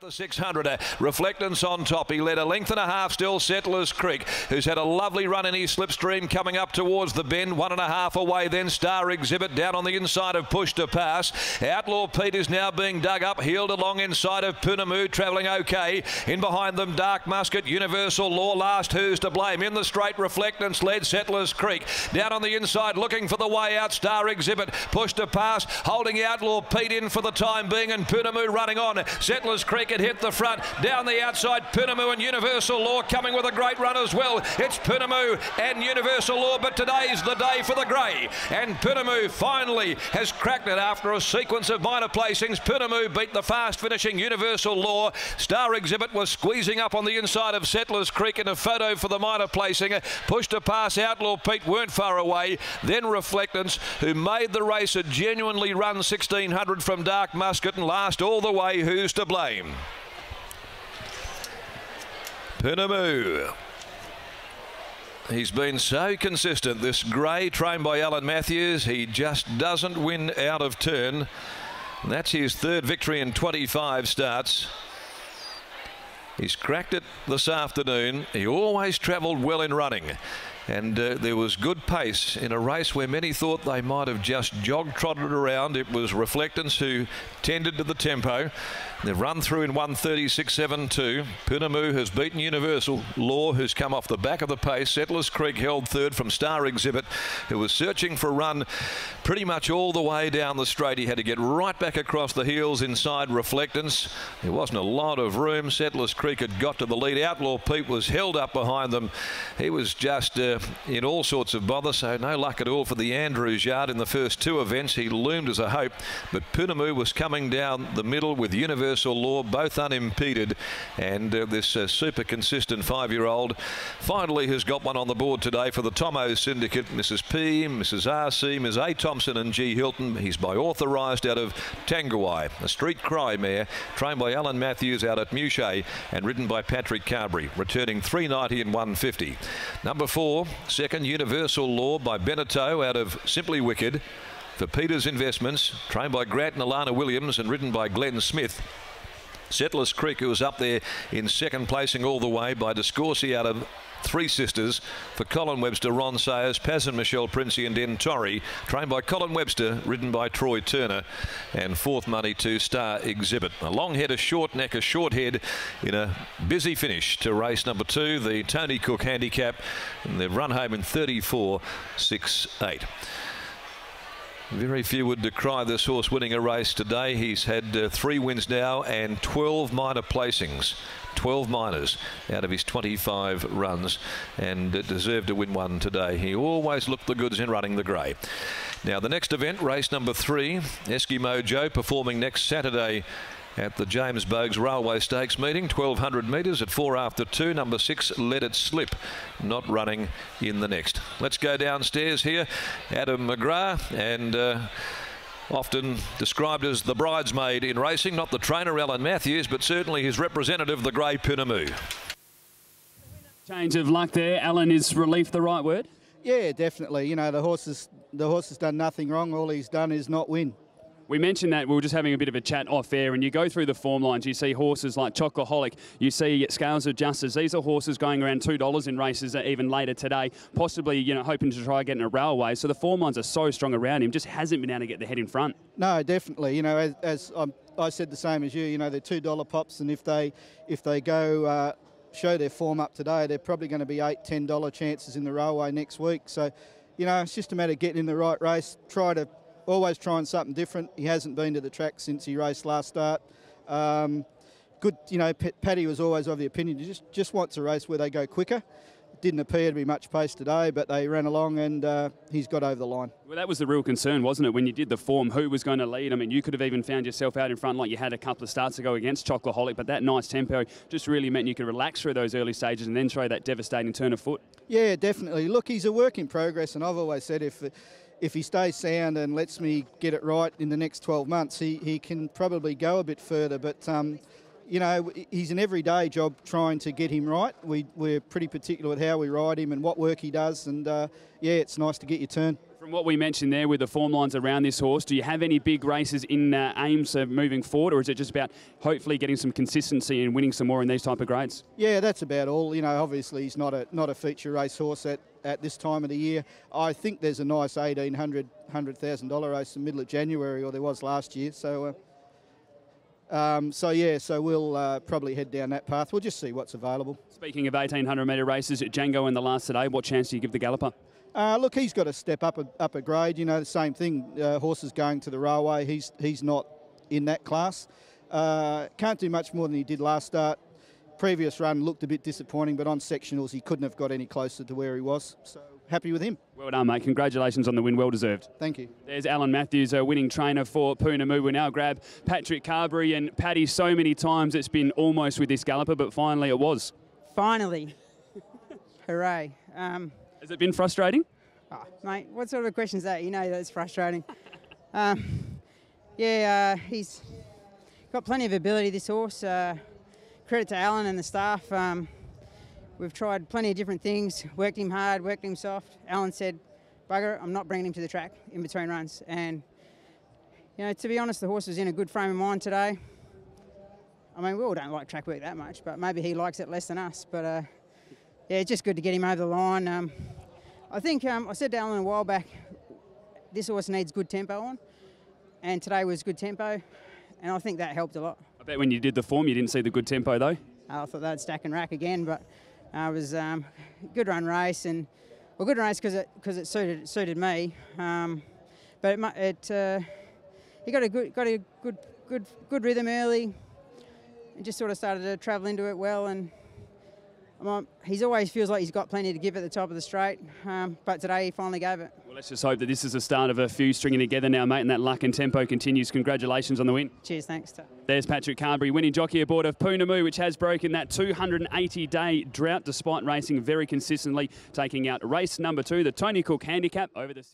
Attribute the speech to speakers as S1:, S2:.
S1: The 600, Reflectance on top. He led a length and a half still, Settlers Creek, who's had a lovely run in his slipstream coming up towards the bend. 1.5 away then, Star Exhibit down on the inside of Push to Pass. Outlaw Pete is now being dug up, heeled along inside of POUNAMU, travelling okay. In behind them, Dark Musket, Universal Law, last Who's to Blame. In the straight, Reflectance led Settlers Creek. Down on the inside, looking for the way out, Star Exhibit, Push to Pass, holding Outlaw Pete in for the time being, and POUNAMU running on. Settlers Creek had hit the front. Down the outside, POUNAMU and Universal Law coming with a great run as well. It's POUNAMU and Universal Law, but today's the day for the grey. And POUNAMU finally has cracked it after a sequence of minor placings. POUNAMU beat the fast finishing Universal Law. Star Exhibit was squeezing up on the inside of Settlers Creek in a photo for the minor placing. Push to Pass, Outlaw Pete weren't far away. Then Reflectance, who made the race a genuinely run 1600 from Dark Musket, and last all the way, Who's to Blame. POUNAMU. He's been so consistent, this grey, trained by Alan Matthews. He just doesn't win out of turn. That's his third victory in 25 starts. He's cracked it this afternoon. He always travelled well in running. And there was good pace in a race where many thought they might have just jog-trotted around. It was Reflectance who tended to the tempo. They've run through in 1:36.72. POUNAMU has beaten Universal Law, who's come off the back of the pace. Settlers Creek held third from Star Exhibit, who was searching for a run pretty much all the way down the straight. He had to get right back across the heels inside Reflectance. There wasn't a lot of room. Settlers Creek had got to the lead. Outlaw Pete was held up behind them. He was just in all sorts of bother, so no luck at all for the Andrews yard in the first two events. He loomed as a hope, but POUNAMU was coming down the middle with Universal Law, both unimpeded, and this super consistent 5-year-old finally has got one on the board today for the Tomo Syndicate. Mrs. P, Mrs. RC, Ms. A. Thompson and G. Hilton. He's by authorised out of Tangawai, a street cry mare trained by Alan Matthews out at Mouchet and ridden by Patrick Carberry, returning 390 and 150. Number 4, second, Universal Law by Beneteau out of Simply Wicked for Peters Investments, trained by Grant and Alana Williams and ridden by Glenn Smith. Settlers Creek, who was up there in second placing all the way by Discorsi out of Three Sisters for Colin Webster, Ron Sayers, Paz and Michelle Princey and Den Torrey, trained by Colin Webster, ridden by Troy Turner, and fourth money to Star Exhibit. A long head, a short neck, a short head in a busy finish to race number 2, the Tony Cook handicap, and they've run home in 34.68. Very few would decry this horse winning a race today. He's had 3 wins now and 12 minor placings. 12 minors out of his 25 runs, and deserved to win one today. He always looked the goods in running the grey. Now the next event, race number 3, Eskimo Joe, performing next Saturday at the James Bogues Railway Stakes meeting, 1200 metres at 4 after 2. Number 6, Let It Slip, not running in the next. Let's go downstairs here. Adam McGrath, and often described as the bridesmaid in racing, not the trainer Alan Matthews, but certainly his representative, the grey POUNAMU.
S2: Change of luck there. Alan, is relief the right word?
S3: Yeah, definitely. You know, the horse has done nothing wrong. All he's done is not win.
S2: We mentioned that we were just having a bit of a chat off air, and you go through the form lines, you see horses like Chocoholic, you see Scales of Justice. These are horses going around $2 in races even later today, possibly, you know, hoping to try getting a railway. So the form lines are so strong around him, just hasn't been able to get the head in front. No,
S3: definitely. You know, as I said the same as you, you know, they're $2 pops, and if they go show their form up today, they're probably going to be $8, $10 chances in the railway next week. So, you know, it's just a matter of getting in the right race, always trying something different. He hasn't been to the track since he raced last start. Good, you know, Paddy was always of the opinion he just wants a race where they go quicker. It didn't appear to be much pace today, but they ran along, and he's got over the line.
S2: Well, that was the real concern, wasn't it, when you did the form, who was going to lead? I mean, you could have even found yourself out in front like you had a couple of starts ago against Chocoholic, but that nice tempo just really meant you could relax through those early stages and then throw that devastating turn of foot. Yeah,
S3: definitely. Look, he's a work in progress, and I've always said if he stays sound and lets me get it right in the next 12 months, he can probably go a bit further. But, you know, he's an everyday job trying to get him right. We're pretty particular with how we ride him and what work he does. And, yeah, it's nice to get your turn.
S2: From what we mentioned there with the form lines around this horse, do you have any big races in aims of moving forward, or is it just about hopefully getting some consistency and winning some more in these type of grades?
S3: Yeah, that's about all. You know, obviously he's not a feature race horse at this time of the year. I think there's a nice $1,000 race in the middle of January, or there was last year. So we'll probably head down that path. We'll just see what's available.
S2: Speaking of 1,800 metre races, Django in the last today, what chance do you give the galloper?
S3: Look, he's got to step up a grade. You know, the same thing. Horses going to the railway. He's not in that class. Can't do much more than he did last start. Previous run looked a bit disappointing, but on sectionals he couldn't have got any closer to where he was. So happy with him.
S2: Well done, mate. Congratulations on the win. Well deserved.
S3: Thank you.
S2: There's Alan Matthews, a winning trainer for POUNAMU. We now grab Patrick Carberry. And Paddy, so many times it's been almost with this galloper, but finally it was.
S4: Finally. Hooray.
S2: Has it been frustrating?
S4: Oh, mate, what sort of a question is that? You know that's frustrating. He's got plenty of ability, this horse. Credit to Alan and the staff. We've tried plenty of different things, worked him hard, worked him soft. Alan said, bugger, I'm not bringing him to the track in between runs. And, you know, to be honest, the horse was in a good frame of mind today. I mean, we all don't like track work that much, but maybe he likes it less than us. But, yeah, it's just good to get him over the line. I think I said to Alan a while back, this horse needs good tempo on, and today was good tempo, and I think that helped a lot.
S2: I bet when you did the form, you didn't see the good tempo, though.
S4: I thought they'd stack and rack again, but it was a good run race, and good race because it suited me. But he got a good rhythm early, and just sort of started to travel into it well. And he always feels like he's got plenty to give at the top of the straight, but today he finally gave it.
S2: Well, let's just hope that this is the start of a few stringing together now, mate, and that luck and tempo continues. Congratulations on the win.
S4: Cheers, thanks.
S2: There's Patrick Carberry, winning jockey aboard of POUNAMU, which has broken that 280-day drought despite racing very consistently, taking out race number 2, the Tony Cook Handicap over the 6.